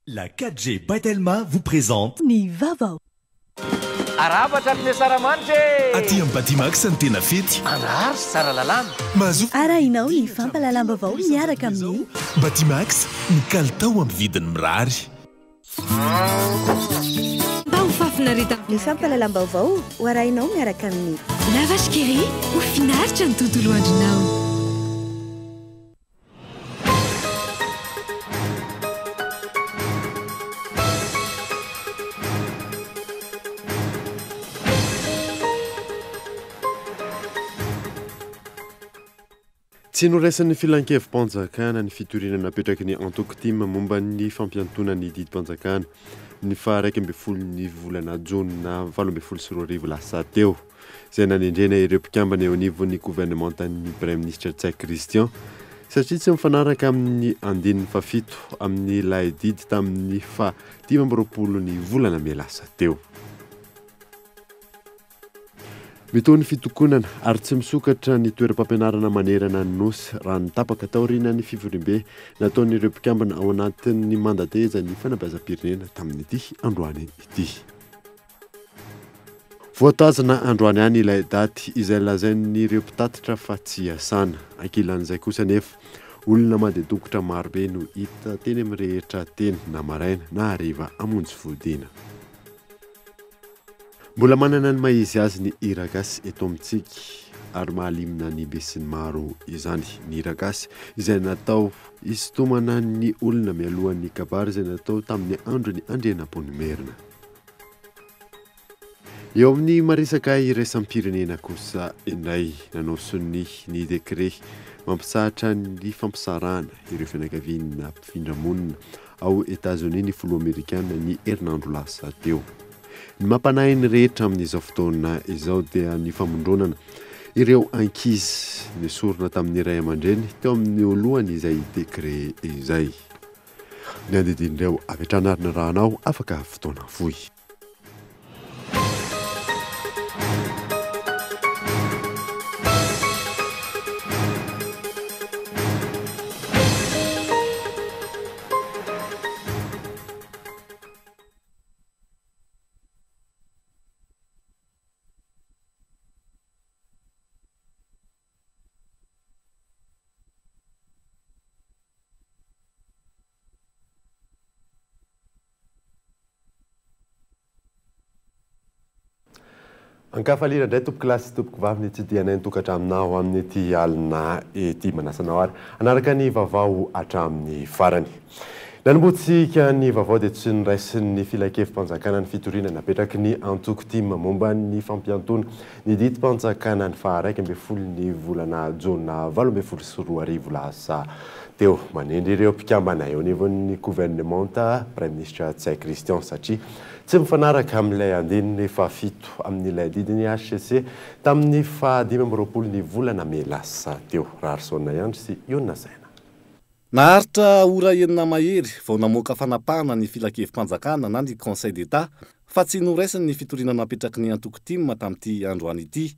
La 4G Baitelma vous présente Ni Vavao. Arabatra amin'ny saramanitra Aty amin'ny Batimax ny tena fety. Anary sy tsara lalàna. Mahazo Arahinao ny fampalalambavao miaraka amin'ny Batimax ny kalitao amin'ny vidiny mirary. ny fampalalambavao ho arahinao miaraka amin'ny La vache qui rit, ho finaritra ny tontolo andronao. Tsy noresan'ny filan-kevi-panjakana ny fitorinana napetraky ny Antoko-Tima momba ny fampiantonana ny didim-panjakana ny faha 12 ny volana Jona 2024 lasa teo. Izay nanendrena ireo mpikambana eo anivon'ny gouvernementan'ny Premier Ministre Tsay Christian satria tsy mifanaraka amin'ny andininy fafito amin'ny lay didy tamin'ny faha 20 ny volana May lasa teo. Mitony fitokonana ary tsy misokatra ny toeram-pampianarana manerana ny nosy raha ny tapaka taoriana ny fivorimbe nataon'ireo mpikambana ao anatin'ny mandateza ny fanabeazam-pirenena tamin'ity androany ity. Voatazana androany any ilay daty izay lazain'ireo mpitatitra fa tsy asana. Ankilan'izay kosa nefa olona mandeha-dokotra marobe no hita teny amin'ny rehetra teny na maraina na hariva amonjy fodina. Mbola manana ny maizy azy ny hiragasy eto amintsika ary mahalimina ny besin'ny maro izany. Ny hiragasy izay natao isitomana ny olona mialohan'ny kabary izay natao tamin'ny andro ny andrianam-pony merina. Eo amin'ny maresaka iraisam-pirenena kosa indray nanosony ny dekret mampisahatra ny fampisarana ireo fianakaviana mpifindra-monina ao États-Unis ny filoha Amerikana ny herinandro lasa teo. Ny mampanahy ny rehetra amin'izao fotoana izao dia ny famondronana ireo ankizy nisorona tamin'ny ray aman-dreny teo amin'ny oloany izay dekret izay. Ny andidin'ireo avy-tranarina rahanao afaka fotoana foy. Ankafalira ndray tompoko lasy tompoko vavy ny tsidianay tokatraminao amin'ny ity alina ety manasanao ary anaraka ny vavao hatramin'ny farany. Nanombotsika ny vavao dia tsy niraisin'ny filan-kevi-panjakana ny fitoriana napetraky ny Antoko-Tima momba ny fampiantona ny didim-panjakana ny faha 12 ny volana Jona 2024 lasa teo. Manendry ireo mpikambana eo anivon'ny gouvernementa Premier Ministre Tsay Christian satria tsy mifanaraka amin'ilay andininy fafito amin'ilay didiny HCC tamin'ny faha 20 ny volana May lasa teo. Rarisona ihany sy Iona Zaina. Naharitra ora enina mahery vao namoaka fanapahana ny filan-kevi-panjakana na ny Conseil d'État fa tsy noraisiny ny fitoriana napetraky ny Antoko-Tima tamin'ity androany ity.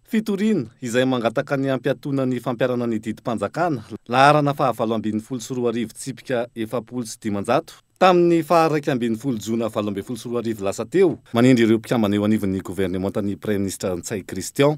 Fitoriana izay mangataka ny ampiatona ny fampiarana ny didim-panjakana laharana faha 7 tsipika 700 tamin'ny faha 1 Jona 2024 lasa teo. Manendry ireo mpikambana eo anivon'ny gouvernementan'ny Premier Ministre Tsay Christian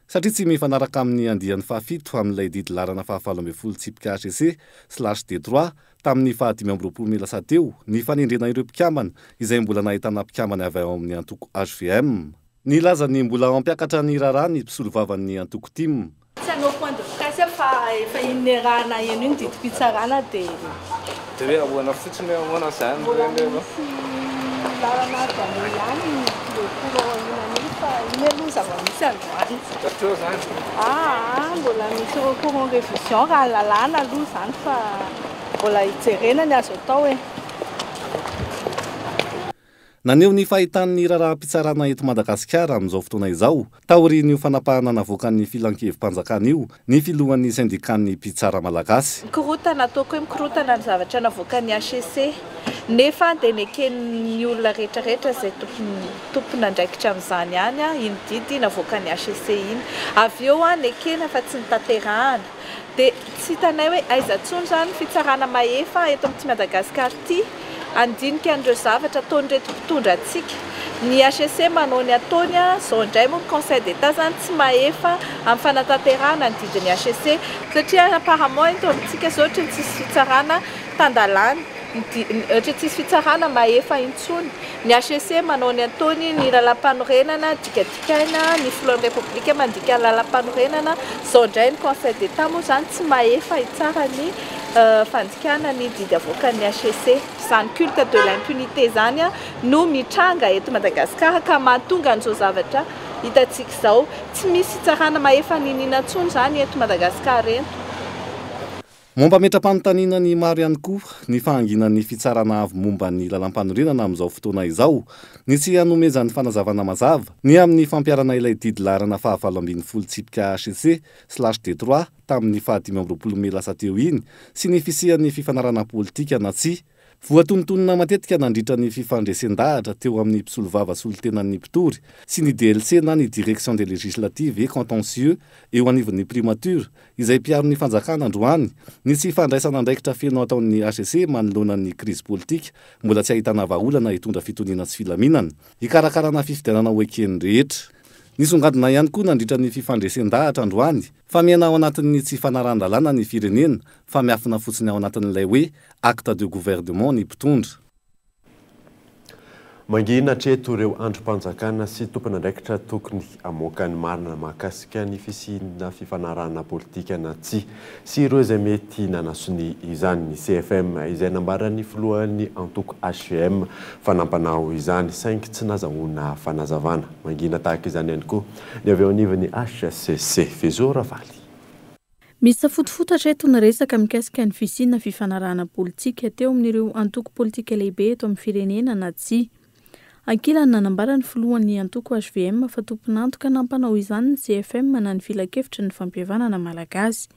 satria tsy mifanaraka amin'ny andian'ny fafito amin'ilay didy laharana faha 7 tsipika HCC/D3 tamin'ny faha 15 May lasa teo. Ny fanendrena ireo mpikambana izay mbola nahitana mpikambana avy ao amin'ny antoko HVM nilaza ny mbola mampiakatra ny raharaha ny mpisolo vavan'ny Antoko-Tima. Tsy hanao point de casse fa efa inerana eno iny didim-pitsarana dia Dia hoe ahoana fotsiny ahoana izany ireny lalana avy ihany le courant inany fa iny aloha zava-misy androany. Teo zany. Mbola misy courant révision raha lalàna aloha zany fa mbola hijerena ny azo atao e. Naneo ny fahitan'ny raharaha-pitsarana eto Madagasikara amin'izao fotoana izao taorian'io fanapahana navoakan'ny filan-kevi-panjakana io ny filohan'ny syndikan'ny mpitsara malagasy. Korotana ataoko hoe mikorotana ny zavatra navoakan'ny HCC nefa dia neken'ny olona rehetrarehetra izay tompona andraikitra amin'izany ihany iny didy navoakan'ny HCC iny. Avy eo nekena fa tsy nitanterahana. Dia tsy hitanay hoe aiza tsony zany fitsarana mahefa eto amin'ity Madagasikara ity andinika an'ireo zavatra ataon'ireto mpitondra atsika. Ny HCC manao ny ataony zao indray moa Conseil d'État zany tsy maefa amin'ny fanatanterahana ny didin'ny HCC satria apparemment eto amintsika zao ohatra tsisy fitsarana tandalana ohatra tsisy fitsarana maefa intsony. Ny HCC manao ny ataony ny lalam-panorenana dikadikaina ny filohan'ny République mandika lalam-panorenana zao indray ny Conseil d'État moa zany tsy maefa itsara ny fandikana ny didy avoakan'ny HCC. Zany culte de l'impunité zany no mitranga eto Madagasikara ka mahatonga an'izao zavatra hitantsika izao tsy misy fitsarana maefa ninina intsony zany eto Madagasikara eto. Momba metra-panontaniana ny maro ihany koa ny fahanginan'ny fitsarana avy momba ny lalam-panorenana amin'izao fotoana izao ny tsy hanomezan'ny fanazavana mazava ny amin'ny fampiarana ilay didy larana fahavalo ambin'ny folo tsipika HCC/D3 tamin'ny 25 Mey lasa teo iny sy ny fisian'ny fifanarana politika na tsy voatonontonona matetika nandritra ny fifandresen-dahatra teo amin'ny mpisolovava solontenan'ny mpitory sy ny DLC na ny Direction des Législatives et Contentieux eo anivon'ny primature izay mpiaro ny fanjakana androany ny tsy fandraisana andraikitra feno ataon'ny HCC manoloanan'ny crise politique mbola tsy ahitana vahaolana hitondra fitoniana sy filaminana hikarakarana fifidianana hoekeny rehetra. Nisongadina ihany koa nandritra ny fifandresen-dahatra androany fa miana ao anatin'ny tsy fanaran-dalàna ny firenena fa miafina fotsiny ao anatin'ilay hoe acte de gouvernement ny mpitondra. Mangina hatreto ireo androm-panjakana sy tompon'andraikitra tokony hamoaka ny marina mahakasika ny fisina fifanarahana politika na tsy sy ireo izay mety nanasony izany ny CFM izay nambarany filohan'ny antoko HVM fanampanao izany saingy tsy nazahoana fanazavana. Mangina tahaka izany ihany koa ny avy eo anivon'ny HCC Fezora Valy. Misy safotofoto hatreto ny resaka mikasika ny fisina fifanarahana politika teo amin'ireo antoko politika lehibe eto amin'ny firenena na tsy. Ankilany nanambara ny filohan'ny antoko HVM fa tompon'antoka nampanao izany ny CFM na ny filakevitra ny fampihavanana malagasy.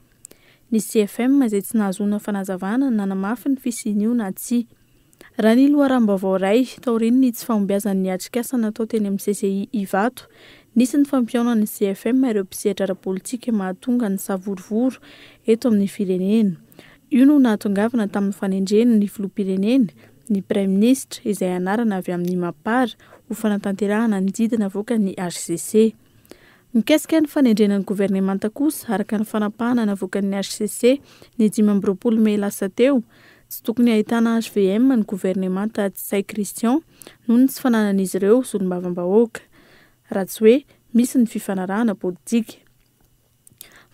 Ny CFM izay tsy nahazoana fanazavana nanamafy ny fisiny io na tsy. Raha ny loharambavao iray taoriany tsy fahombiazan'ny atrikasa natao teny amin'ny CCI Ivato, nisy ny fampihaonan'ny CFM ireo mpisehatra ara-politika mahatonga ny savorovoro eto amin'ny firenena. Io no nahatongavana tamin'ny fanendrena ny filoham-pirenena ny Prime Ministre izay anarana avy amin'ny Mapara ho fanatanterahana ny didina avoakan'ny HCC. Mikasika ny fanendrenan'ny gouvernemanta kosa araka ny fanapahana navoakan'ny HCC ny 25 Mey lasa teo, tsy tokony ahitana HVM ny gouvernemanta Tsay Christian noho ny tsy fananan'izy ireo solombavam-bahoaka raha tsy hoe misy ny fifanarahana politika.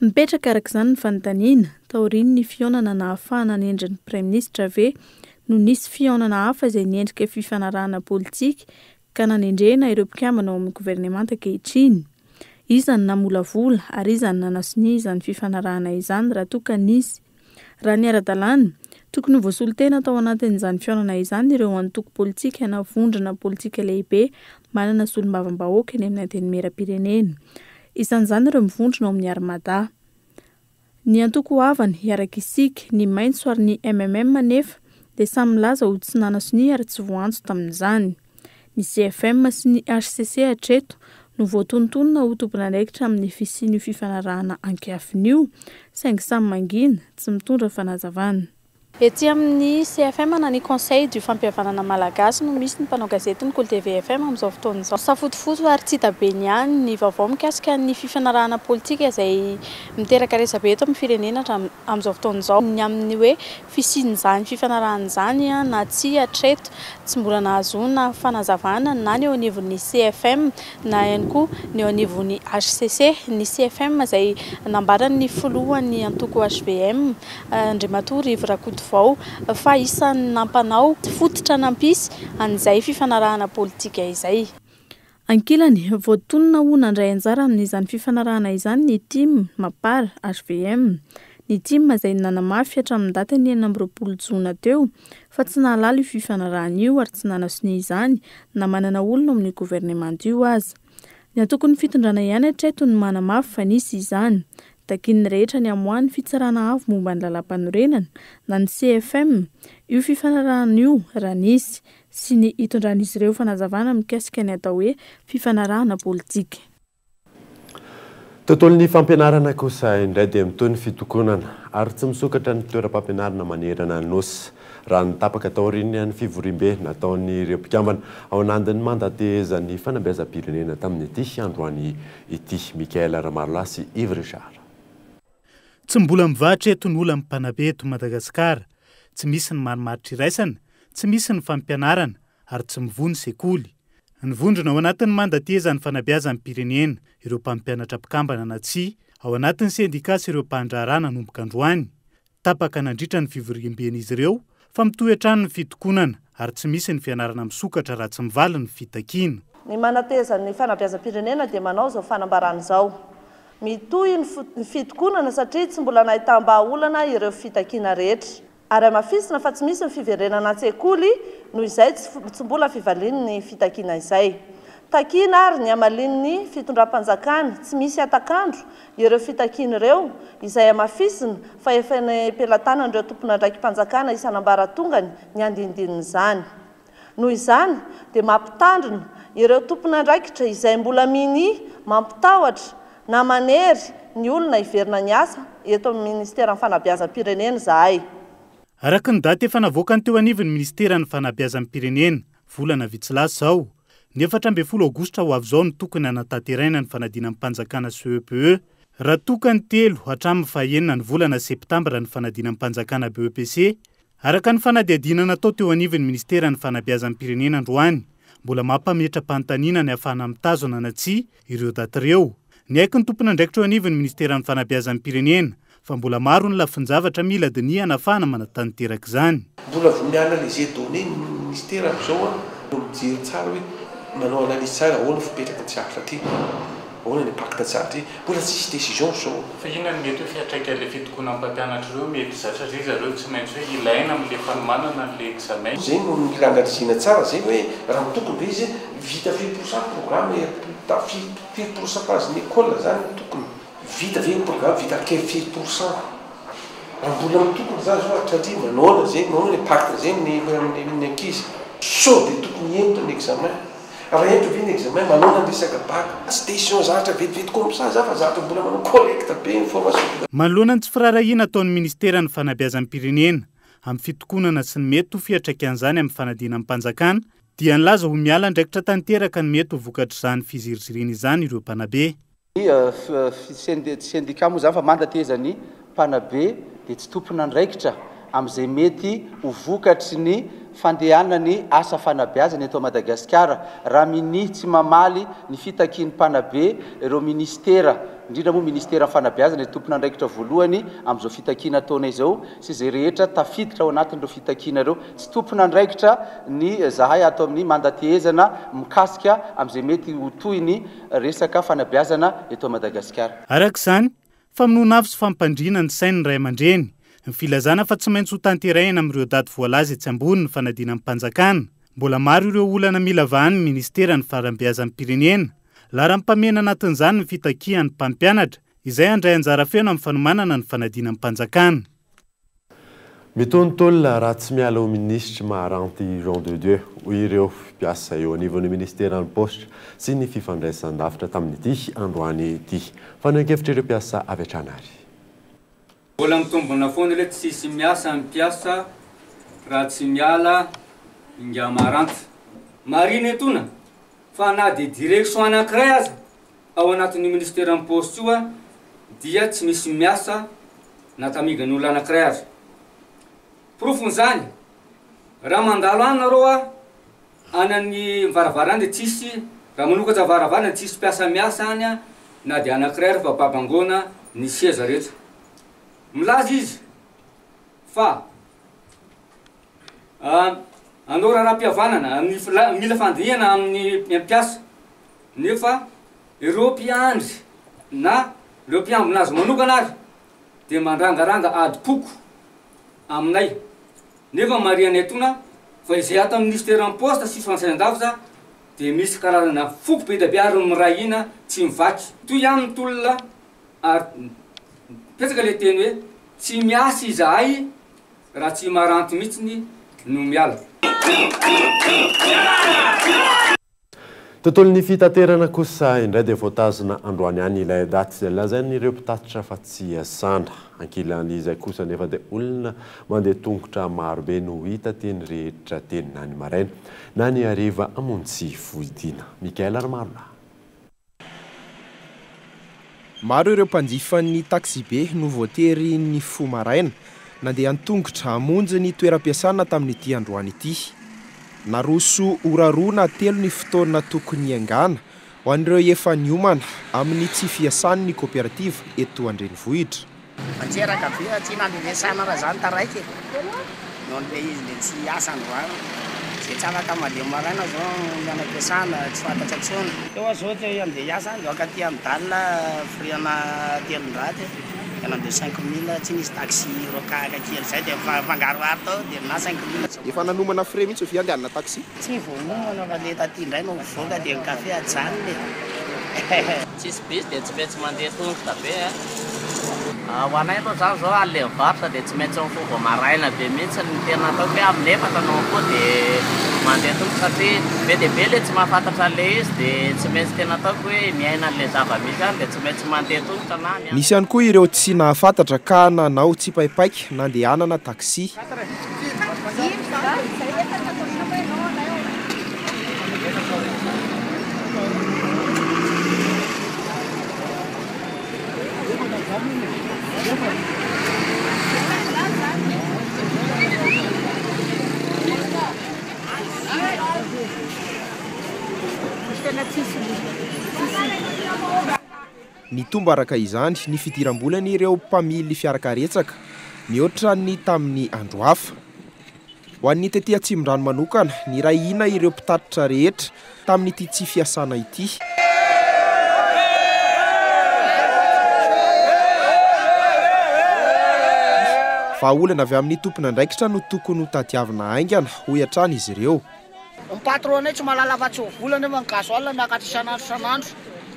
Mipetraka araka izany ny fanontaniana taoriany ny fihaonana nahafahana nendrin'ny Prime Ministre ave no nisy fihaonana hafa izay niendrika fifanarahana politika ka nanendrena ireo mpikambana ao amin'ny gouvernemanta ankehitriny. Izany namolavola ary izany nanasony izany fifanarahana izany raha toka nisy. Raha ny ara-dalàna tokony voasolon-tena tao anatin'izany fihaonana izany ireo antoko politika na vondrona politika lehibe manana solombavam-bahoaka eny amin'ny antenimieram-pirenena. Isan'izany ireo mivondrona ao amin'ny Armada. Ny antoko havany iaraka isika ny maitso ary ny MMM nefa dia samy milaza ho tsy nanasony ary tsy voantso tamin'izany. Ny CFM sy ny HCC hatreto no voatontonona ho tompon'andraikitra amin'ny fisiny fifanarahana ankiafin'io saingy samy mangina tsy mitondra fanazavana. Ety amin'ny CFM na ny Conseil du fampihavanana malagasy no misy ny mpanao gazety ny Kol TV FM amin'izao fotoana izao. Safotofoto ary tsy hita be ny ihany ny vaovao mikasika ny fifanarahana politika izay miteraka resabe eto amin'ny firenena amin'izao fotoana izao. Ny amin'ny hoe fisin'izany fifanarahana izany na tsy hatreto tsy mbola nahazoana fanazavana na ny eo anivon'ny CFM na ihany koa ny eo anivon'ny HCC. Ny CFM izay nambarany filohan'ny antoko HVM Andriamatoa Rivo Rakotovao fa isan'ny nampanao fototra nampisy an'izay fifanarahana politika izay. Ankilany voatonona ho nandray anjara amin'izany fifanarahana izany ny team Mapara HVM. Ny team izay nanamafy hatramin'ny datany 9 Jona teo fa tsy nahalala io fifanarahana io ary tsy nanasony izany na manana olona amin'ny gouvernemanta io aza. Ny atokony fitondrana ihany hatreto ny manamafy fa nisy izany. Takin'ny rehetra ny amoahany fitsarana avy momba ny lalam-panorenana na ny CFM io fifanarahana io raha nisy sy ny hitondran'izy ireo fanazavana mikasika ny atao hoe fifanarahana politika. Tontolon'ny fampianarana kosa indray dia mitony fitokonana ary tsy misokatra ny toeram-pampianarana manerana ny nosy. raha nitapaka tao riny ny fivorimbe nataon'ireo mpikambana ao anandiny mandatezany fanabeazam-pirenena tamin'ny ity androany ity. Mikaela Ramarla sy Yves Richard. Tsy mbola mivarotra eto ny olona mpanabe eto Madagasikara, tsy misy ny marimaritra iraisana, tsy misy ny fampianarana ary tsy mivony sekoly. Ny vondrona ao anatin'ny mandatezany fanabeazan'ny pirenena ireo mpampianatra mpikambana na tsy, ao anatin'ny sendika sy ireo mpandrarana nanomboka androany. Tapaka nandritra ny fivorimben'izy ireo fa mitohy hatrany ny fitokonana ary tsy misy ny fianarana misokatra raha tsy mivaly ny fitakiana. Ny manatezan'ny fanabeazam-pirenena dia manao izao fanambarana izao. Mitohy ny fitokonana satria tsy mbola nahitam-bahaolana ireo fitakiana rehetra. Ary mafisina fa tsy misy ny fiverenana an-tsekoly noho izay tsy mbola fivalian'ny fitakiana izay. Takiana ary ny amalin'ny fitondram-panjakana tsy misy atakandro ireo fitakiana ireo izay amafisina fa efa ny pelantanan'ireo tompon'andraiki-panjakana isan'ambaratongany ny andindin'izany. Noho izany dia mampitandrina ireo tompon'andraikitra izay mbola mini mampitahotra na manery ny olona hiverina ny asa eto amin'ny ministeran'ny fanabeazam-pirenena zahay. Araka ny daty efa navoaka teo anivon'ny ministeran'ny fanabeazam-pirenena volana Vitsilasa izao, ny 14 Aogositra ho avy izao no tokony hanatanteraina ny fanadinan'ny mpanjakana CEPE, raha tokany 3 hatramin'ny 9 ny volana Septambra ny fanadinan'ny mpanjakana BEPC. Araka ny fanadihadiana natao teo anivon'ny ministeran'ny fanabeazam-pirenena androany, mbola mampametra-panontaniana ny ahafahana mitazona na tsy ireo daty ireo. Ny aiky ny tompon'andraikitra eo anivon'ny ministeran'ny fanabeazam-pirenena fa mbola maro ny lafinjavatra mila dinihana ahafahana manatanteraka izany. Mbola mianalize données ministère am'izao no mijery tsara hoe manao analyse tsara ahoana fipetraka tsiatra aty, ahoana ny impacte tsara aty, mbola tsisy décision zao. Fa inona ny mety hoe fiatraika ilay fitokonan'ny mpampianatra ireo mety zatra zay zareo tsy maintsy hoe ilaina amin'ilay fanomanana n'ilay examen. Zay no mila analizina tsara zay hoe raha tokony be izy vita 20% programme ta 20% école zany tokony vita ve programme vita 15%. Raha mbola mitokony zany zao satria manona zay manona ny pacte zay amin'ny ankizy. Sao dia tokony ento ny examen. Raha ento ve ny examen manona ny resaka bac. Tsy décision zatra vetivety comme ça za fa zatra mbola manao collecte be information. Manoloana ny tsy firarahiana ataon'ny ministeran'ny fanabeazam-pirenena amin'ny fitokonana sy ny mety ho fiatraikan'izany amin'ny fanadinan'ny mpanjakana dia nilaza ho miala ndraikitra tanteraka ny mety ho vokatra izany fizirizirina izany ireo mpanabe. Sendika moa zany fa mandatezany mpanabe dia tsy tompon'andraikitra amin'izay mety ho vokatry ny fandehanany asa fanabeazana eto Madagasikara raha mini tsy mamaly ny fitakian'ny mpanabe ireo ministera indrindra moa ministera fanabeazana tompon'andraikitra voalohany amin'izao fitakiana ataona izao sy izay rehetra tafiditra ao anatin'ireo fitakiana ireo tsy tompon'andraikitra ny zahay ato amin'ny mandatezana mikasika amin'izay mety ho toy ny resaka fanabeazana eto Madagasikara. Araka izany fa minoana avy sy fampandriana ny sain'ny ray aman-dreny ny filazana fa tsy maintsy ho tanterahina amin'ireo daty voalaza etsy ambony ny fanadinan'ny mpanjakana. Mbola maro ireo olana mila vahan'ny ministeran'ny fanabeazam-pirenena lara-mpamena anatin'izany ny fitakian'ny mpampianatra izay handray anjara feno amin'ny fanomanana ny fanadinan'ny mpanjakana. Mitontolona raha tsy miala ho ministra Maharanty Jean de Dieu ireo mpiasa eo anivon'ny ministeran'ny postra sy ny fifandraisan-davitra tamin'ity androany ity. Fanankevitra ireo mpiasa avy hatrany ary. Mbola mitombona foana ilay tsisy miasa mpiasa raha tsy miala inga Maharanty. Marina etona fa na dia direction anankiray aza ao anatin'ny ministeran'ny postra io dia tsy misy miasa na tamigany olona anankiray aza. Profon'izany raha mandalo any nareo anan'ny varavarana dia tsisy raha manokatra varavarana tsisy mpiasa miasa any na dia anankiray fa babangona ny seza rehetra. Milaza izy fa andao raha-pihavanana mila fandihana amin'ny mpiasa nefa ireo mpiandry na ireo mpiambina azy manokana ary dia mandrangaranga adi-poko aminay nefa marianay tona fa izay ato amin'ny ministeran'ny posta sy fifandraisan-davitra dia misy karazana foko be dia be ary mirahina tsy mivaky toy ihany ny tolona ary petsaka le teny hoe tsy miasa izahay raha tsy Maharanty mihitsiny no miala. tontolo ny fitaterana kosa indray dia voatazona androany any ilay daty izay lazainy ireo mpitatitra fa tsy asana ankilan'izay kosa nefa dia olona mandeha tongotra marobe no hita teny rehetra teny na ny maraina na ny hariva amony tsy voidina. Mikaela Armarona. Maro ireo mpanjifa ny taxi be no voatery ny fo maraina nandeha an-tongotra hamonjy ny toeram-piasana tamin'ity androany ity. Naroso orarona telo ny fotoana tokony angana ho an'ireo efa niomana amin'ny tsy fiasany ny kooperativa eto Andrenivohitra. Manjeraka be tsy nandevezana raha zany taraiky noho le izy le tsy asa androany zay tsy afaka mandeha maraina zao mianam-piasana tsy fantatra intsony. Eo aho zao te andeha hiasa andro akaty amin'ny dalina friana telondraty nandeha 5 000 tsy nisy taxi rokaka kely zay dia fangaroaro tao dia na 5 000. Efa nanomana frais mihitsy via andehanana taxi? Tsy voanomana fa le taty indray no voaka dia ny kafe ajanony. Tsisy bis dia tsy maintsy mandeha tongotra be. Ho anay aloha zany zao ale mivarotra dia tsy maintsy mifogo maraina be mihitsy ny tena ataoko hoe amin'ny efatra no koa dia mandeha tongotra satria be dia be le tsy mahafantatra le izy dia tsy maintsy tena ataoko hoe miaina an'ilay zava-misy any dia tsy maintsy mandeha tongotra na nisy ihany koa ireo tsy nahafantatra ka nanao tsy paipaika nandehanana taxi. Ny tomba araka izany ny fidiram-bolany ireo mpamily fiarakaretsaka mihoatra ny tamin'ny andro hafa. Ho an'ny tetỳ Atsimondrano manokana ny rahina ireo mpitatitra rehetra tamin'ity tsy fiasana ity. Fa olana avy amin'ny tompona andraikitra no tokony ho tadiavina haingana ho hatrany izy ireo. Ny patronay tsy mahalala afa-tsy ho volana nefa ny gasoil miakatra isanandro.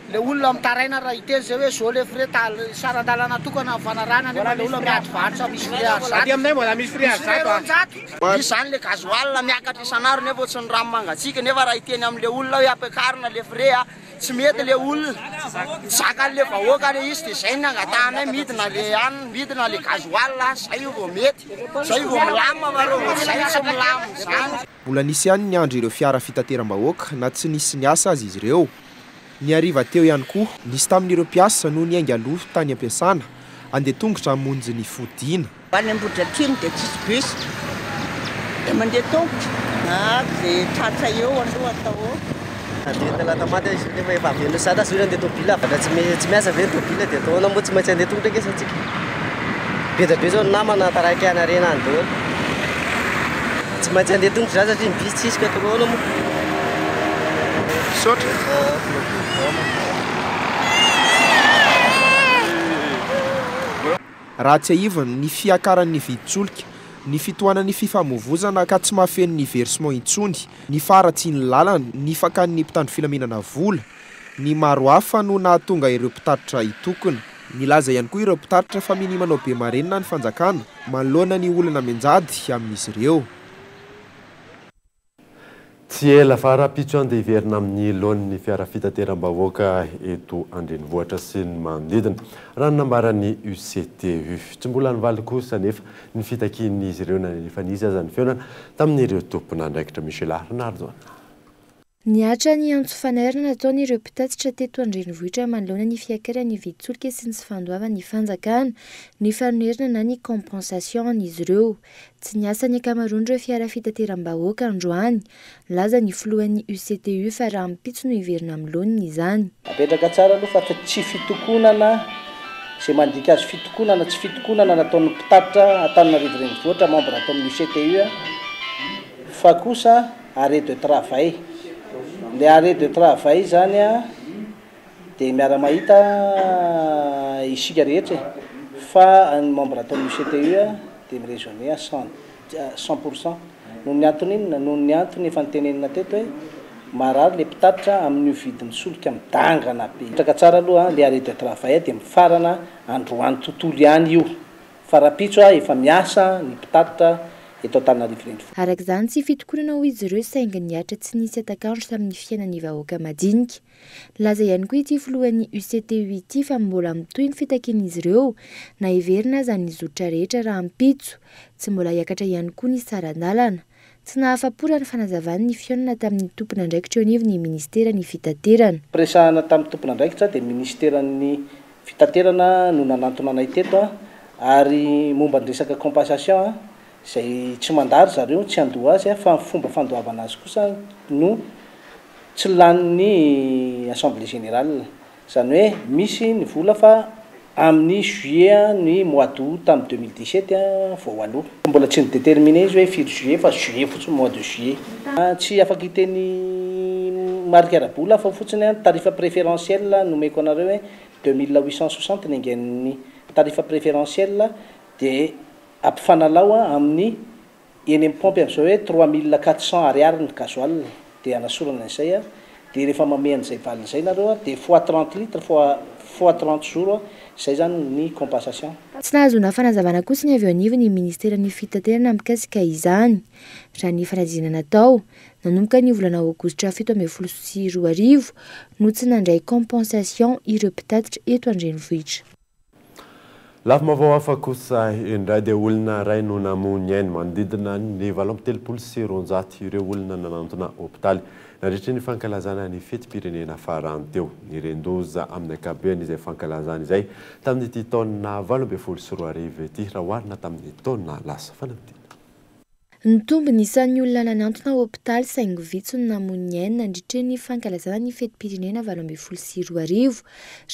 Le olona mitaraina raha iteny zay hoe zao le frais sarandalana tokana amin'ny fanarana nefa le olona miady varotra misy frais azato. Aty aminay mbola misy frais azato. Misy zany le gasoil miakatra isanandro nefa tsy ny rano mangatsiaka nefa raha iteny amin'le olona hoe ampiakarina le frais tsy mety le olona. Zakan'le vahoaka le izy dia zay ny angatanay midina le hanina midina le gasoil zay vao mety. Zay vao milamina mareo zay tsy milamina zany. Mbola nisy ihany ny andro ireo fiara fitateram-bahoaka na tsy nisy ny asa azy izy ireo. Ny hariva teo ihany koa nisy tamin'ireo mpiasa no ny aingaloha tany ampiasana andeha tongotra hamonjy ny fodiana. Any Ambodrakimo dia tsisy bus dia mandeha tongotra dia tratra eo aloha atao. Dia talata maty izy nefa efa aveno sada zao andeha tobila fa tsy miasa ve tobila dia ataona moa tsy maintsy andeha tongotra ke satsika. Beda be zao namana taraiky anarena any daholo. Tsy maintsy andeha tongotra za satria bus tsisy ka ataona moa. Sotra. Raha tsy aivana ny fiakaran'ny viditsolika, ny fitohanan'ny fifamoivozana ka tsy mahafeno ny versement intsony, ny faratsy ny lalana, ny fakan'ny mpitandro filaminana vola, ny maro hafa no nahatonga ireo mpitatitra hitokona. Nilaza ihany koa ireo mpitatitra fa minimanao be marenina ny fanjakana manoloana ny olana menjady amin'izy ireo. Tsy ela fa raha-pitso andeha hiverina amin'ny laon'ny fiara fitateram-bahoaka eto Andrenivohitra sy ny manodidina raha nambaran'ny UCTU. Tsy mbola nivaly kosa nefa ny fitakian'izy ireo na efa nisy aza ny feonana tamin'ireo tompona andraikitra Michel Arnardo. Niatra ny antsofanerina nataon'ireo mpitatitra teto Andrenivohitra manoloana ny fiakaran'ny viditsolika sy ny tsy fandoavana ny fanjakana, ny fanorerina na ny compensation izy ireo. Tsy niasa ny akamaroan'ireo fiara fitateram-bahoaka androany, laza ny filohan'ny UCTU fa raha mipitso no hiverina amin'ny laoniny izany. Apetraka tsara aloha fa tsy fitokonana izay mandika azy fitokonana tsy fitokonana nataon'ny mpitatitra Antananarivo Renivohitra membre atao amin'ny UCTU fa kosa arrêt de travail. Le arrêt de travail zany dia miara-mahita isika rehetra fa ny membre atao amin'ny UCTU dia mirezoné à 100%. Noho ny antony inona? Noho ny antony efa nitenenina teto hoe marary le mpitatitra amin'ny vidin'ny solika midangana be. Traka tsara aloha le arrêt de travail dia mifarana androany tontolo ihany io. Farapitso efa miasa ny mpitatitra eto Antananarivo renivohitra. Araka izany tsy fitokonana ho izy ireo saingy niatra tsy nisy atakandro tamin'ny fiainan'ny vahoaka madinika. Laza ihany koa ity filohan'ny UCTU ity fa mbola mitohy ny fitakian'izy ireo na iverina aza ny zotra rehetra raha ampitso, tsy mbola hiakatra ihany koa ny saran-dalana. Tsy nahafa-po ny fanazavany ny fihaonana tamin'ny tompona andraikitra eo anivon'ny ministeran'ny fitaterana. Presahana tamin'ny tompona andraikitra dia ministeran'ny fitaterana no nanantona anay teto ary momba ny resaka compensation izay tsy mandary zareo tsy andoha azy fa fomba fandoavana azy kosa no tsy lanin'ny assemblée générale. Izany hoe misy ny vola fa amin'ny juillet ny mois d'août tamin'ny 2017 vao aloha. Mbola tsy déterminé izy hoe firy juillet fa juillet fotsiny mois de juillet. Tsy afaka hiteny marika arabola fa fotsiny tarifa préférentiel nomeko anareo hoe 2860 ny angen'ny tarifa préférentiel dia ampifanalao amin'ny eny pompe amin'izao hoe 3400 ariary ny gasoil dia anasorana izay dia rehefa mamehana izay valiny izay nareo dia fois 30 litres fois 30 jours izay zany ny compensation. Tsy nahazona fanazavana kosa ny avy eo anivon'ny ministeran'ny fitaterana mikasika izany. Raha ny fanadinana natao nanomboka ny volana aogositra 17 no tsy nandray compensation ireo mpitatitra eto an-drenivohitra. Lafim-baovao hafa kosa indray dia olona iray no namony ainy manodidina ny 790 ireo olona nanantona hôpitaly nandritra ny fankalazana ny fetim-pirenena farany teo. Nirendoza amin'ny ankapobeny izay fankalazana izay tamin'ity taona 2024 ity raha oharina tamin'ny taona lasa fanamidina. Ny tombony isan'ny olona nanantona hôpitaly saingy vitsy no namony ainy nandritra ny fankalazana ny fetim-pirenena 2024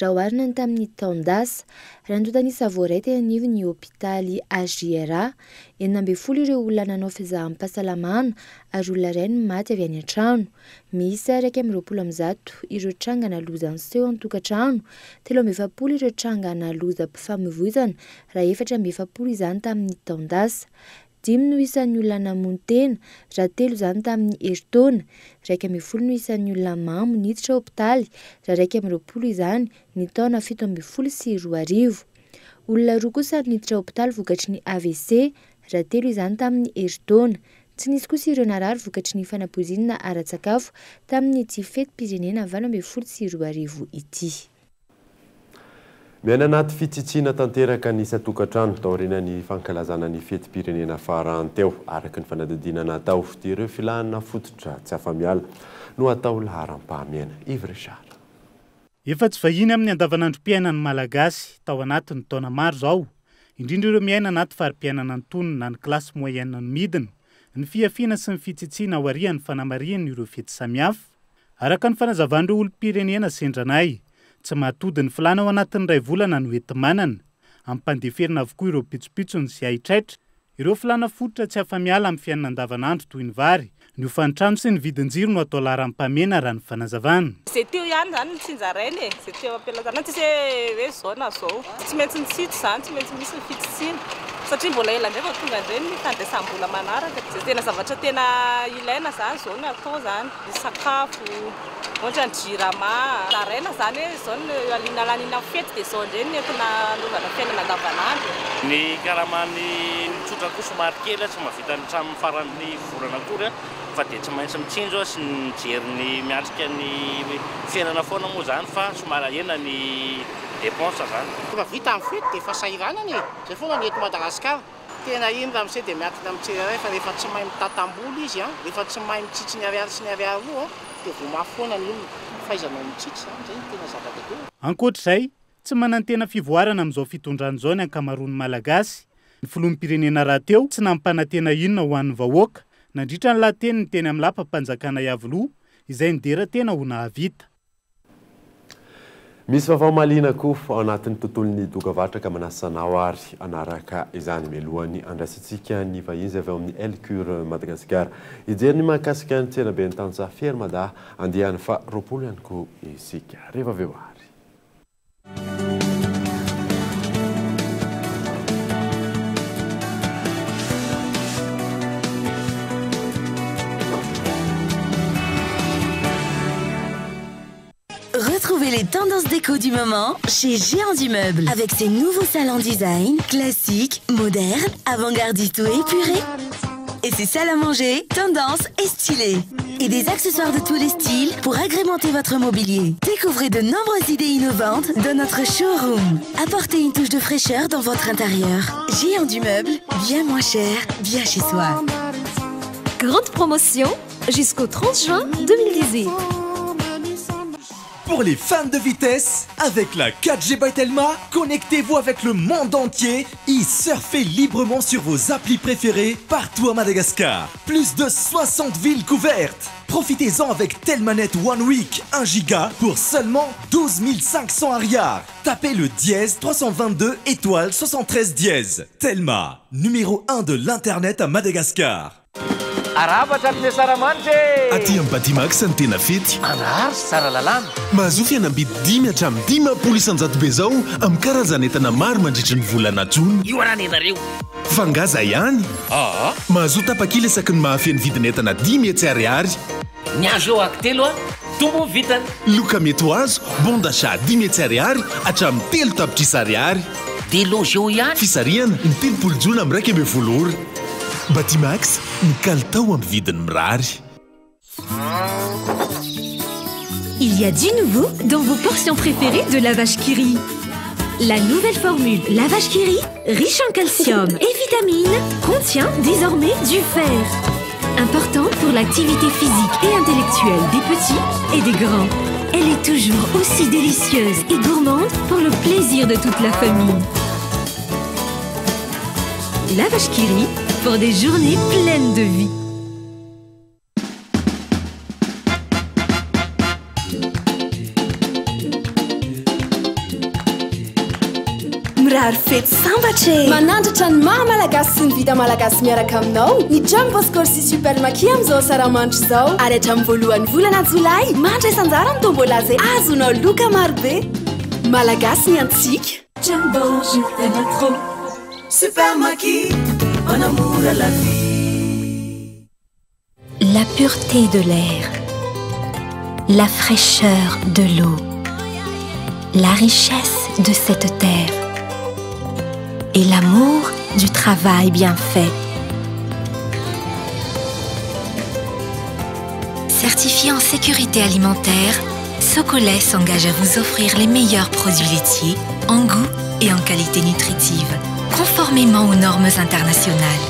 raha oharina ny tamin'ny taon-dasa. Randota ny Savoray teny anivon'ny hôpitaly AJRA 40 ireo olona nanao fizaham-pahasalamana ary olona iray no maty avy any an-trano. Misy 120 ireo tranga naloza anseho an-tokantrano, 30 ireo tranga naloza mpifamoivoizana raha 470 izany tamin'ny taon-dasa. 10 no isan'ny olona namony tena, raha 3 izany tamin'ny herintaona, 120 no isan'ny olona mamo niditra hôpitaly, raha 120 izany ny taona 2017. Olona 2 kosa niditra hôpitaly vokatry ny AVC, raha 3 izany tamin'ny herintaona. Tsy nisy kosa ireo narary vokatry ny fanampoizinana ara-tsakafo tamin'ny ity fetim-pirenena 2024 ity. Miaina anaty fitsitsina tanteraka ny isa-tokantrano taorian'ny fankalazana ny fetim-pirenena farany teo araka ny fanadidina natao ireo filahana fototra tsy afa-miala no atao laharam-pahamiaina. Ivrechard. Efa tsy vahiny amin'ny andavanandrom-piainan'ny malagasy tao anatin'ny taona maro zao, indrindra ireo miaina anaty fari-piainana antonona ny klasy moyenne ny midina, ny fiafiana sy ny fitsitsiana ao arian'ny fanamariana ireo fety samihafa. Araka ny fanazavan'ireo olom-pirenena sendranay, tsy mahatody ny filana ao anatin'ny ray volana no enti-manana, ampandeferina avokoa ireo pitsopitsony sy aitraitra, ireo filana fototra tsy afa-miala amin'ny fiainana andavanandro toy ny vary, ny hofantrano sy ny vidin-jiro no atao laharam-pamena raha ny fanazavana. Izay teo ihany zany ny tsinjarainy izay teo ampielazana tsy hoe zao na zao. Tsy maintsy nitsito zany, tsy maintsy misy ny fitsitsina. Satria mbola ela indray vao tonga indray ny fandraisam-bola manaraka. Izay tena zavatra tena ilaina zany zao no atao zany. Ny sakafo, ohatra ny jirama, zaraina zany hoe zao no alinalaniana fety dia zao indray ny entina anaovana fiainana andavanandro. Ny karamany mitsotra koa somary kely tsy mahavita ny tramin'ny faran'ny volana akory fa dia tsy maintsy mitsinjo sy mijery ny miatrika ny fiainana foana moa zany fa somary ena ny dépense zany. Rehefa vita amin'ny fety dia efa sahiranany zay foana ny eto Madagasikara. Tena iny raha misy dia miatrika amin'ny tsirairay fa rehefa tsy mahay mitatam-bola izy rehefa tsy mahay mitsitsy ny ariary sy ny ariary roa dia vao mafoana ny olona fahaizanao mitsitsy zany zay tena zavatra teo. Ankoatr'izay, tsy manantena fivoarana amin'izao fitondrana izao ny ankamaroan'ny malagasy. Ny filoham-pirenena raha teo tsy nampanantena inona ho an'ny vahoaka, nandritra ny lahateny ny teny amin'ny lampam-panjakana Iavoloha izay nidera tena ho nahavita. Misy vaovao mahaliana koa ao anatin'ny tontolon'ny dokavatraka manasanao ary anaraka izany mialohany andrasitsika ny vahiny avy ao amin'ny Elcure Madagasikara. Ijery ny mahakasika ny tsenabe ny Tantsa Fermada andehany fa 20 ihany koa isika. Rehefa avy eo ary. Retrouvez les tendances déco du moment chez Géants Immeubles avec ses nouveaux salons design, classiques, modernes, avant-gardistes ou épurés. Et ses salles à manger, tendance et stylées. Et des accessoires de tous les styles pour agrémenter votre mobilier. Découvrez de nombreuses idées innovantes dans notre showroom. Apportez une touche de fraîcheur dans votre intérieur. Géant du meuble, bien moins cher, bien chez soi. Grande promotion jusqu'au 30 juin 2018. Pour les fans de vitesse, avec la 4G by Telma, connectez-vous avec le monde entier et surfez librement sur vos applis préférés partout à Madagascar. Plus de 60 villes couvertes. Profitez-en avec Telmanet One Week 1 giga pour seulement 12 500 ariars. Tapez le dièse 322 étoile 73 dièse. Telma, numéro 1 de l'internet à Madagascar. Aty amin'ny Batimax ny tena fety anary sy tsara lalàna mahazo fianambidy 10 hatramin'ny 10 isanjato be zao amin'ny karazan'entana maro mandritra ny volana jona io arany ianareo fangaza ihany mahazo tapakila isaky ny mahafeny vidin'entana 10 ariary ny azo eo akitelo a tombo vitany loka mety ho azo bon d'achat 10 ariary hatramin'ny 3 tapitrisa ariary de loge eo ihany fisariana ny 3 jona amin'ny 1 ora Batimax, ny kalitao amin'ny vidiny mirary. Il y a du nouveau dans vos portions préférées de lavage Kiri. La nouvelle formule lavage Kiri, riche en calcium et vitamines, contient désormais du fer. Important pour l'activité physique et intellectuelle des petits et des grands. Elle est toujours aussi délicieuse et gourmande pour le plaisir de toute la famille. Lavage Kiri, pour des journées pleines de vie. Mirary fety sambatra manandratra ny maha malagasy sy ny vita malagasy miaraka aminao ny Jumbo Scorsi Super Maki amin'izao saramandry izao ary hatramin'ny voalohan'ny volana jolay mandra isanjara amin'ny tombola izay azonao loka marobe malagasy ny antsika Jumbo je t'aime trop Super Maki en amour à la vie. La pureté de l'air, la fraîcheur de l'eau, la richesse de cette terre et l'amour du travail bien fait. Certifié en sécurité alimentaire, Socolait s'engage à vous offrir les meilleurs produits laitiers en goût et en qualité nutritive, conformément aux normes internationales.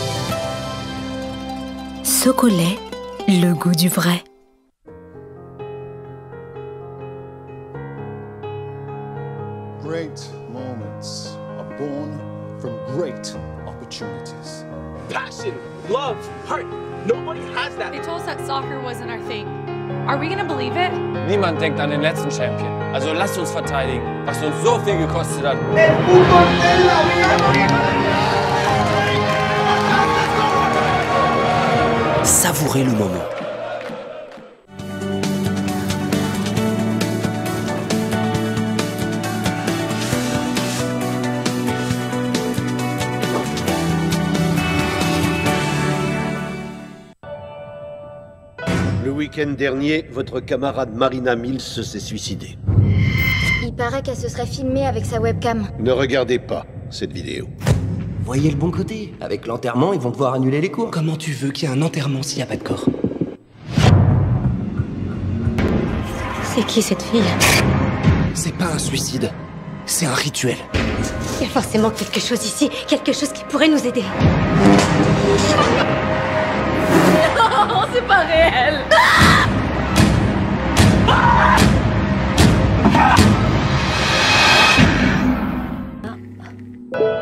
Socolait, le goût du vrai. Great moments are born from great opportunities. Passion, love, heart. Nobody has that. They told us that soccer wasn't our thing. Are we gonna believe it? Niemand denkt an den letzten Champion. Also lasst uns verteidigen, was uns so viel gekostet hat. Savourez le moment. Le week-end dernier, votre camarade Marina Mills s'est suicidée. Il paraît qu'elle se serait filmée avec sa webcam. Ne regardez pas cette vidéo. Voyez le bon côté. Avec l'enterrement, ils vont devoir annuler les cours. Comment tu veux qu'il y ait un enterrement s'il n'y a pas de corps? C'est qui cette fille? C'est pas un suicide, c'est un rituel. Il y a forcément quelque chose ici, quelque chose qui pourrait nous aider. Non, c'est pas réel.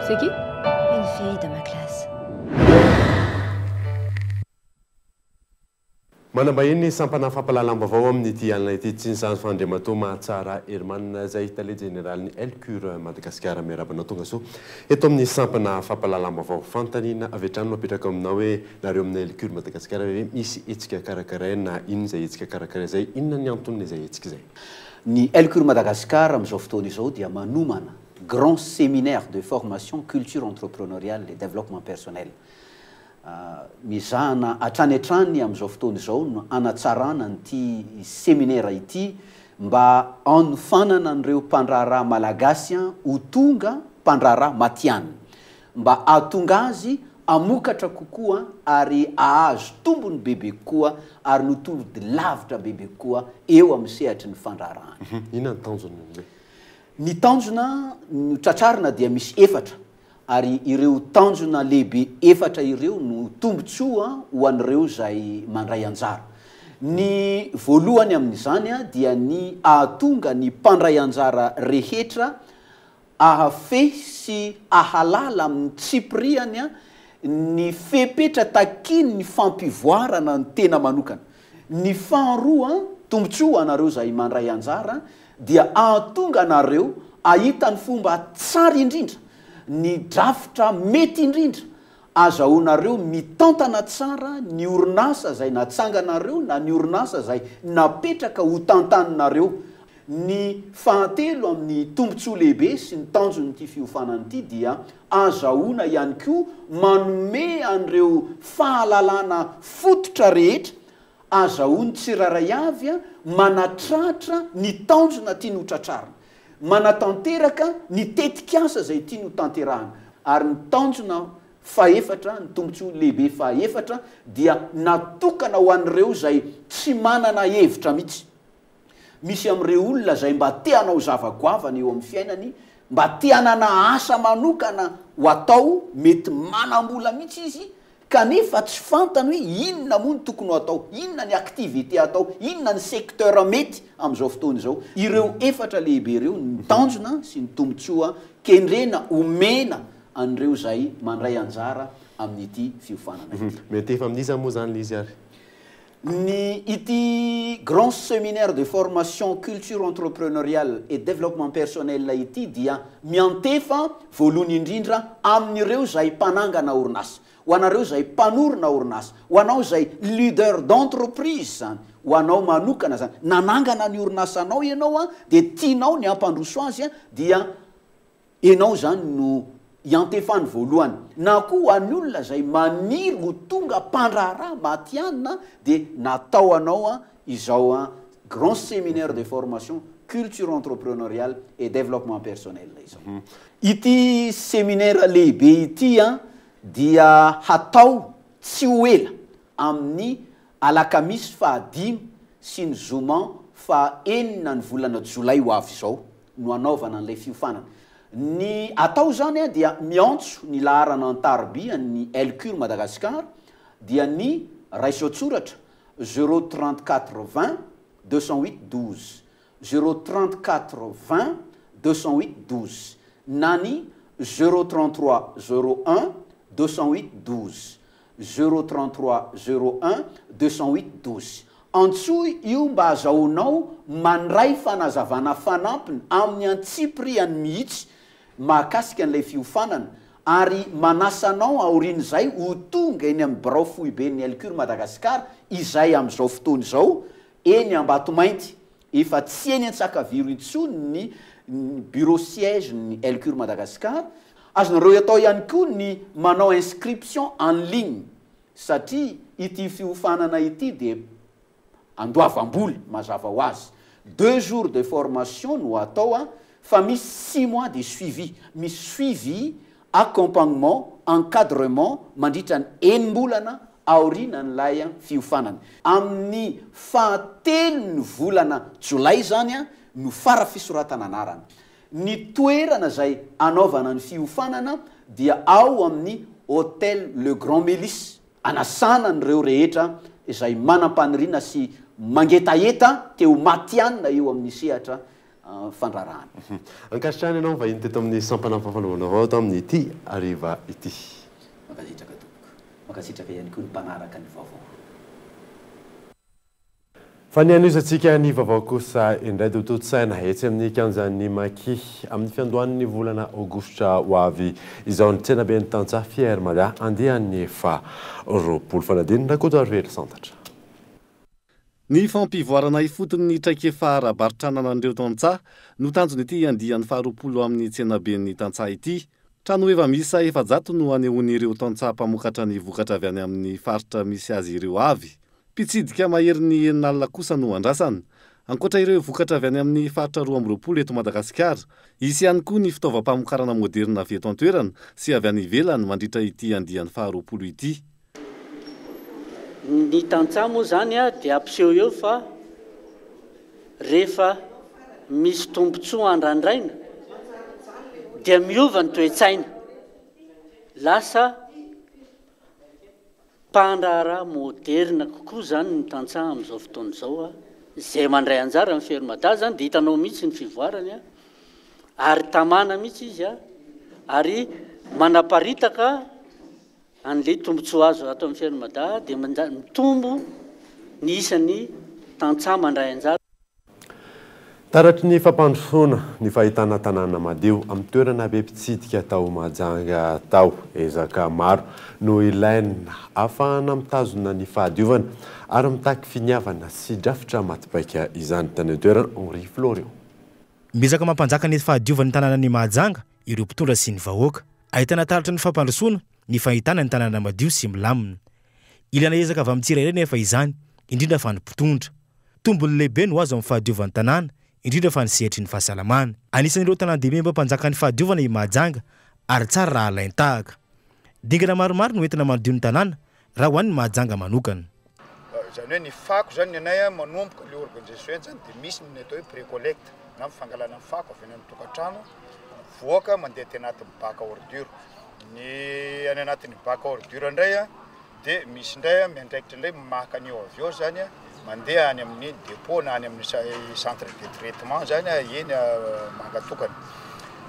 C'est qui? Une fille de ma classe. manambahiny sampana fampalalam-baovao amin'ity alina ity tsy ny sazy fandriamato mahatsara Herman zay tale généralny Elcure Madagasikara miarabanao tonga so eto amin'ny sampana fampalalam-baovao fantanina avy hatrany mapetraka aminao hoe nareo amin'ny Elcure Madagasikara hoe misy hetsika karakaray na inona zay hetsika karakaray zay inona ny antoniny zay hetsika zay ny Elcure Madagascar amin'izao fotoana izao dia manomana grand séminaire de formation culture entrepreneuriale et développement personnel. Mizahana hatrany hatrany amin'izao fotoana izao no anatsarana n'ity séminaire ity mba anofanana an'ireo mpandraharaha malagasy ho tonga mpandraharaha matiany mba ahatonga azy amokatra kokoa ary ahazo tombony bebe koa ary notolody lavitra bebe koa eo amin'ny sehatry ny fandrarahana. Inona ny tanjona be? Ny tanjona no tratrarina dia misy efatra ary ireo tanjona lehibe efatra ireo no tombotsoa ho an'ireo zay mandray anjara. Ny voalohany amin'izany dia ny ahatonga ny mpandray anjara rehetra ahafe sy ahalala amin'ny tsipiriany ny fepetra takiny ny fampivoarana ny tena manokana. Ny faharoa tombotsoa anareo zay mandray anjara dia ahatonga anareo ahita ny fomba tsara indrindra ny drafitra mety indrindra azahoanareo mitantana tsara ny orinasa zay natsanganareo na ny orinasa zay napetraka ho tantaninareo. Ny fahatelo amin'ny tombotsoa lehibe sy ny tanjon'ity fiofanana ity dia azahoana ihany koa manome an'ireo fahalalana fototra rehetra azahoany tsiraray avy manatratra ny tanjona tiany ho tratrarina, manatanteraka ny tetikasa zay tiany ho tanterahana. Ary ny tanjona faefatra, ny tombotsoa lehibe faefatra dia natokana ho an'ireo zay tsy manana hevitra mihitsy. Misy amin'ireo olona zay mba te hanao zavagoavana eo amin'ny fiainany, mba te hanana asa manokana ho atao, mety manam-bola mihitsy izy kanefa tsy fantany hoe inona moa ny tokony ho atao, inona ny activité atao, inona ny secteur mety amin'izao fotoana izao. Ireo efatra lehibe ireo ny tanjona sy ny tombotsoa kendrena omena an'ireo zay mandray anjara amin'ity fiofanana ity. Mety efa amin'iza moa zany le izy ary? Ny ity grand séminaire de formation culture entrepreneuriale et développement personnel ity dia miantefa voalohany indrindra amin'ireo zay mpanangana orinasa, ho anareo zay mpanorona orinasa, ho anao zay leader d'entreprise zany, ho anao manokana zany nanangana ny orinasanao ianao dia tianao ny ampandroso azy dia ianao zany no iantefany voalohany. Na koa any olona zay maniry ho tonga mpandraharaha matianina dia natao anao izao grand séminaire de formation culture entrepreneuriale et développement personnel izao. Ity séminaire lehibe ity dia hatao tsy ho ela amin'ny alakamisy fahadimy sy ny zoma fahaenina ny volana jolay ho avy izao no anaovana an'ilay fiofanana. Ny atao zany dia miantso ny laharana an-tarobia ny Elcure Madagascar dia ny raisoatsoratra 034 20 208 12 034 20 208 12 na ny 033 01 208 12 033 01 208 12. Antsoa io mba azahoanao mandray fanazavana fanampiny amin'ny antsipiriany mihitsy mahakasika an'ilay fiofanana ary manasanao aorian'izay ho tonga eny amin'ny birao fohibe ny Elcure Madagascar izay amin'izao fotoana izao eny Ambatomainty, efa tsy eny Antsakaviro intsony ny bureau siège ny Elcure Madagascar. Azonareo atao ihany koa ny manao inscription en ligne satria ity fiofanana ity dia andoavam-boly mazava ho azy. 2 jours de formation no atao fa misy 6 mois de suivi, misy suivi, accompagnement, encadrement mandritra ny enim-bolana aoriana n'ilay fiofanana. Amin'ny fahatelo ny volana jolay zany no fara fisoratana anarana. Ny toerana zay anaovana ny fiofanana dia ao amin'ny hôtel Le Grand Mélis, anasana n'ireo rehetra izay manam-paniriana sy mangetaeta teo matianina eo amin'ny sehatra fandrarahana. Ankasitrahany ianao vahiny teto amin'ny sampanampafanaovana avao ato amin'ny ity ariva ity. Makasitraka tompoko, makasitraka ihany koa ny mpanaraka ny vaovao. Fa ny an'izantsika ny vaovao kosa indray dototsaina etsy amin'ny kianjan'ny maki amin'ny fiandohan'ny volana aogositra ho avy izao ny tsena be ny tantsaha Fier Malia andehan'ny efa roapolo fanadiny rakoto aroera santatra. Ny fampivoarana ifotony ny traikefa ara-baritranana an'ireo tantsaha no tanjony ity andian'ny faharoapolo amin'ny tsenabe ny tantsaha ity. Trano efa misa efajato no anehoan'ireo tantsaha mpamokatra ny vokatra avy any amin'ny faritra misy azy ireo avy. Mpitsidika mahery ny eninalina kosa no andrasana. ankoatra ireo vokatra avy any amin'ny faritra 2 eto Madagasikara, isy ihany koa ny fitaovam-pamokarana moderna avy eto an-toerana sy avy any ivelany mandritra ity andiany faha 20 ity. Ny tantsaha moa zany dia ampiseho eo fa rehefa misy tombontsoa andrandraina dia miova ny toe-tsaina, lasa mpandraharaha moderna kokoa zany ny tantsaha amin'izao fotoana izao izay mandray anjara amin'ny fermada zany dia hitanao mihitsy ny fivoarany ary tamana mihitsy izy ary manaparitaka an'ilay tombontsoa azo ato amin'ny fermada dia mitombo ny isan'ny tantsaha mandray anjara. Taratry ny fampandrosoana ny fahitana tanàna madio amin'ny toerana be mpitsidika tao Mahajanga tao ezaka maro no ilaina ahafahana mitazona ny fahadiovana ary mitaky finiavana sy drafitra matipaika izany tany toerana. Henri Florian mizaka mampanjaka ny fahadiovana ny tanàna ny Mahajanga ireo mpitondra sy ny vahoaka, ahitana taratry ny fampandrosoana ny fahitana ny tanàna madio sy milamina. Ilana ezaka avy amin'ny tsirairay nefa izany indrindra fa ny mpitondra. Tombony lehibe no azo amin'ny fahadiovan'ny tanàna indrindra fa ny sehatry ny fahasalamana. Anisan'ireo tanàn-dehibe mampanjaka ny fahadiovana i Mahajanga ary tsara raha alain-tahaka. Dingana maromaro no entina manadio ny tanàna raha ho an'ny Mahajanga manokana. Zany hoe ny fako zany anay manomboka le organisation zany dia misy ny atao hoe pré-collecte na mifangalana ny fako avy any amin'ny tokantrano voaka mandeha teny anatin'ny bac à ordure. Ny any anatin'ny bac à ordure indray dia misy indray miandraikitra indray maka an'io avy eo zany mandeha any amin'ny dépôt na any amin'ny centre de traitement zany eny mangatokana.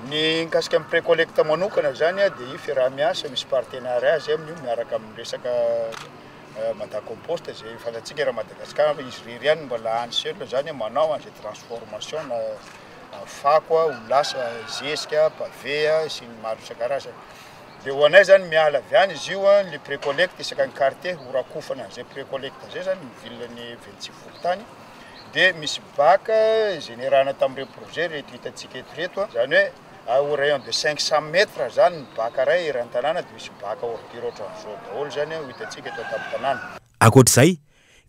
Ny mikasika amin'ny pré-collecte manokana zany dia fiaraha-miasa misy partenariat zay amin'io miaraka amin'ny resaka Madacompost zay fantatsika raha Madagasikara izy rery ihany mbola any seul zany manao an'izay transformation na fako ho lasa zezika, pavé sy ny maro isan-karazany. Dia ho anay zany miala avy any izy io le pré-collecte isaka ny quartier ho rakofana zay pré-collecte zay zany mivilany 26 volotany. Dia misy bac générana tamin'ireo projet reto hitantsika eto reto zany hoe au rayon de 500 mètres zany ny bac ray eran'ny tanàna dia misy bac à ordure ohatran'izao daholo zany hitantsika eto an-tamin'ny tanàna. Ankoatr'izay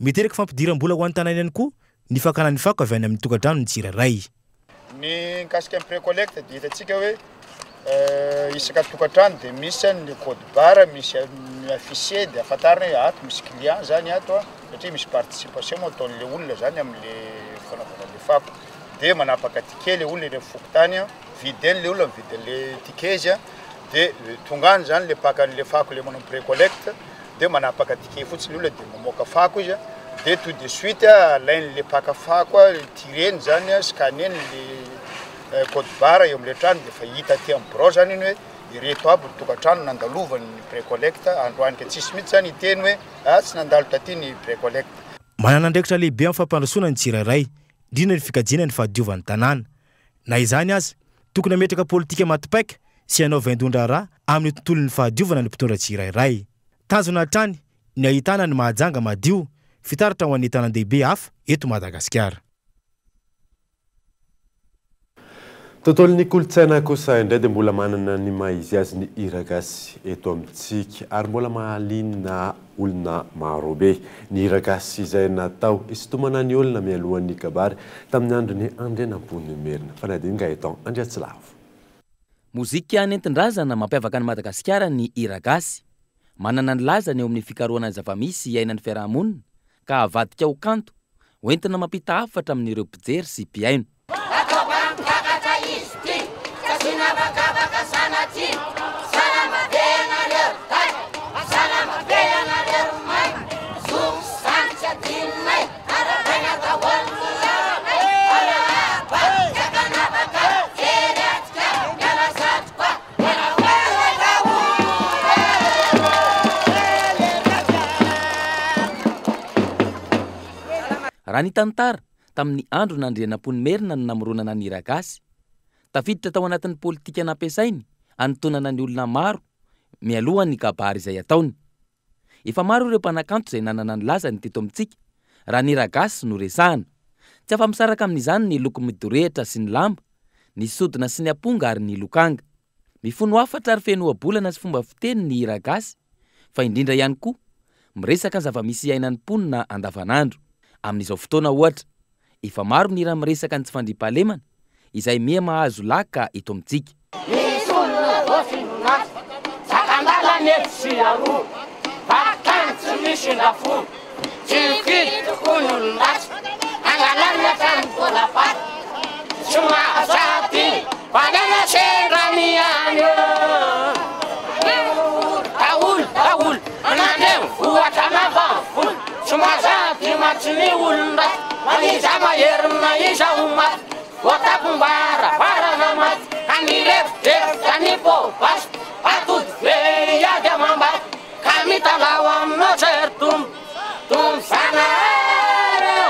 miteraka fampidiram-bola ho an'ny tanàna ihany koa ny fakana ny fako avy any amin'ny tokantrano ny tsirairay. Ny mikasika amin'ny pré-collecte dia hitantsika hoe isaka tokantrano dia misy ny code barre, misy affiché dia afantarina hoe ato misy client zany ato satria misy participation moa ataon'le olona zany amin'le fanaovana le fako. Dia manapaka ticket le olona rehefa fokotany videny le olona mividyn'le ticket izy dia tongany zany le pakan'le fako le manao pré-collecte dia manapaka ticket fotsiny olona dia mamoaka fako izy dia tout de suite alain'le paka fako tireny zany scaneny le code barre eo amin'le trano dia fa hita aty amin'ny bro zany iny hoe ireto aby ny tokantrano nandalovany ny pré-collecte androany ka tsisy mihitsy zany hiteny hoe tsy nandalo taty ny pré-collecte. Manana andraikitra lehibe amin'ny fampandrosoana ny tsirairay indrindra ny fikajiana ny fahadiovan'ny tanàna. Na izany aza tokony hametraka politika matipaika sy hanao vaindondra raha amin'ny tontolon'ny fahadiovana ny mpitondra tsirairay. Tanjona hatrany ny ahitana ny Mahajanga madio fitaratra ho an'ny tanan-dehibe hafa eto Madagasikara. Tontolon'ny kolontsaina kosa indray dia mbola manana ny maha-izy azy ny hira gasy eto amintsika ary mbola mahaliana olona maro be. Ny hira gasy izay natao isitomana ny olona mialohan'ny kabary tamin'ny andron'ny andrianam-pony merina. Fanadinga eto Andriatsilavo. Mozika nentin-drazana mampiavaka ny Madagasikara ny hira gasy. Manana ny lazany eo amin'ny fikarohana ny zava-misy iainan'ny fiarahamonina ka avadika ho kanto hoentina mampita hafatra amin'ireo mpijery sy mpiaino. Raha ny tantara tamin'ny andro n'andrianam-pony merina no namoronana ny hira gasy. Tafiditra tao anatin'ny politika nampiasainy antonana ny olona maro mialohan'ny kabary izay ataony. Efa maro ireo mpanakanto izay nanana ny lazany teto amintsika raha ny hira gasy no resahana. Tsy afa-misaraka amin'izany ny loko midorehitra sy ny lamba, ny sodina sy ny aponga ary ny lokanga. Mifono hafatra ary feno ohabolana sy fomba fiteny ny hira gasy, fa indrindra ihany koa miresaka zava-misy iainan'ny mponina andavanandro. Amin'izao fotoana ohatra, efa maro ny raha miresaka ny tsy fandriam-pahalemana izay mia mahazo laka eto amintsika. Misy olona voafinonasy sakandala nety sy aroa vakany tsy misy lafo tsy fidy tokony olon-dasy angalany atrany bolapaty tsy mahasaty valena sendrany any taolo anandeo voatra navavolo tsy mahasaty matsiny olon-dasy maniza maherina iza ho maty voatakombara varana maty kanirefidefitra ny bobasy atody ve iady amambaty ka mitalao aminao zertombo tombo sanareo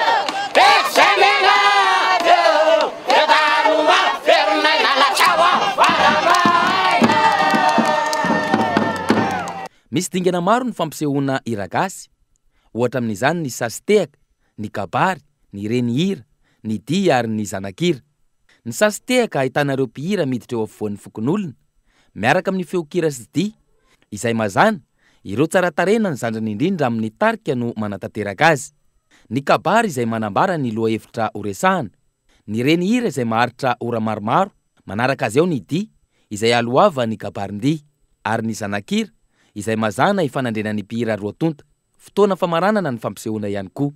bezay menadeo edaroma verinay nalatsawa varanaina. Misy dingana maro ny fampisehoana hira gasy, ohatra amin'izany ny sasitehaka, ny kabary, ny renihira, ny dia ary ny zanakira. Ny sasitehaka ahitanareo mpihira miditra eo afovoan'ny fokon'olona miaraka amin'ny feokira sy dia izay mazana ireo tsara tarena ny zandrany indrindra amin'ny tarika no manatanteraka azy. Ny kabary izay manambara ny loha hevitra horesahana, ny renihira izay maharitra ora maromaro, manaraka azy ao ny dia izay aloava ny kabarin-dia, ary ny zanakira izay mazana ifanandrena ny mpihira roa tonta. Fotoana famaranana ny fampisehoana ihany koa.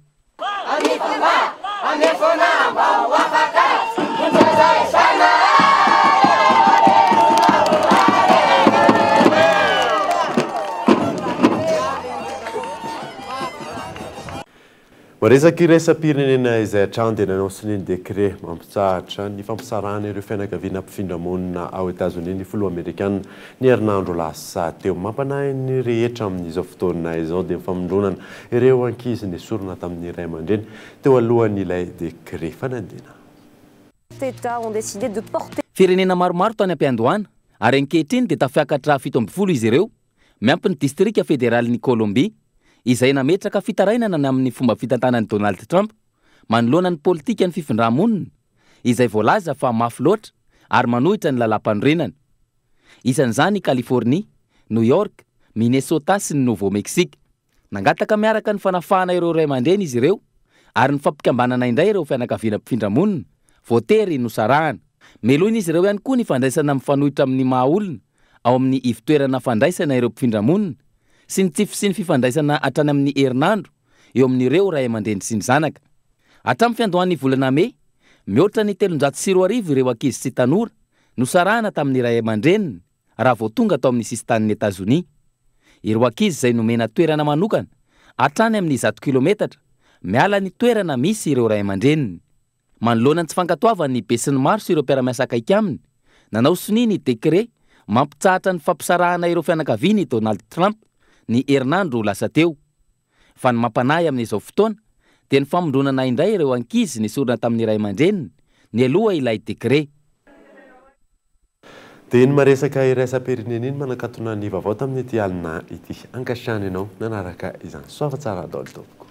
Maresaka iraisam-pirenena izay hatrany dia nanao sy ny décret mampitsahatra ny fampisarana ireo fianakaviana mpifindra-monina ao États-Unis ny filoha Amerikana ny herinandro lasa teo. Mampanahy ny rehetra amin'izao fotoana izao dia mifamondronana ireo ankizy nesorina tamin'ny Ray aman-dreny teo alohan'ilay décret fanadina. Firenena maromaro tany am-piandohana ary ankehitriny dia tafiakatra 17 izy ireo miampy ny distrika federalin'ny Colombie izay nametraka fitarainana amin'ny fomba fitantanan'i Donald Trump manoloana ny politika ny fifindra-monina izay voalaza fa mafy loatra ary manohitra ny lalam-panorenana. Isan'izany Californie, New York, Minnesota sy ny Nouveau-Mexique. Nangataka miaraka ny fanafahana ireo ray aman-dreny izy ireo ary ny fampikambanana indray ireo fianakaviana mpifindra-monina voatery nosarahana. Meloina izy ireo ihany koa ny fandraisana mifanohitra amin'ny mahaolona ao amin'ny ivitoerana fandraisana ireo mpifindra-monina sy ny tsify sy ny fifandraisana hatrany amin'ny herinandro eo amin'ireo ray aman-dreny sy ny zanaka. Hatramin'ny fiandohan'ny volana Mey, mihoatra ny 340 ireo ankizy sy tanora nosarahana tamin'ny ray aman-dreniny raha vao tonga tao amin'ny sisin-tanin'ny États-Unis. Ireo ankizy izay nomena toerana manokana hatrany amin'ny 100 kilometatra miala ny toerana misy ireo ray aman-dreniny. Manoloana ny tsy fankatoavan'ny be sy ny maro sy ireo mpiara-miasa akaiky aminy, nanao soni ny décret mampitsahatra ny fampisarahana ireo fianakaviany Donald Trump ny herinandro lasa teo. Fa ny mampanahy amin'izao fotoana dia ny famondronana indray ireo ankizy nisorina tamin'ny ray aman-dreniny ny aloha ilay décret. Dia ny maresaka iraisam-pirenena iny manakatona ny vaovao tamin'ity alina ity. Ankasiany ianao nanaraka izany soava tsara daholo tompoko.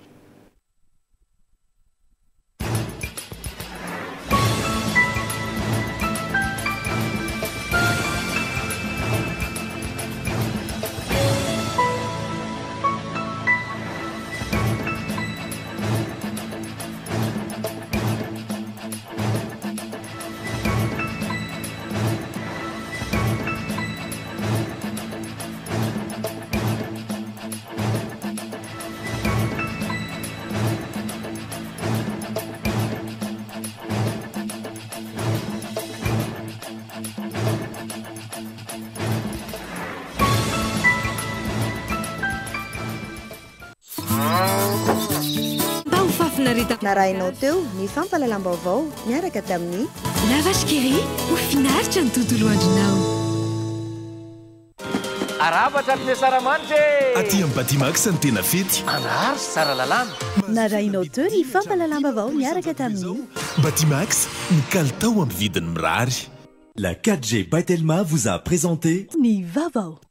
Narainao teo ny fampalalam-baovao miaraka tamin'ny La Vache qui rit ho finaritra ny tontolo andronao. Arabatra amin'ny saramanitra aty amin'ny Batimax ny tena fety anahary sy tsara lalàna. Narainao teo ny fampalalam-baovao miaraka tamin'ny Batimax ny kalitao amin'ny vidiny mirary. La 4G by Telma vous a présenté Ni Vavao.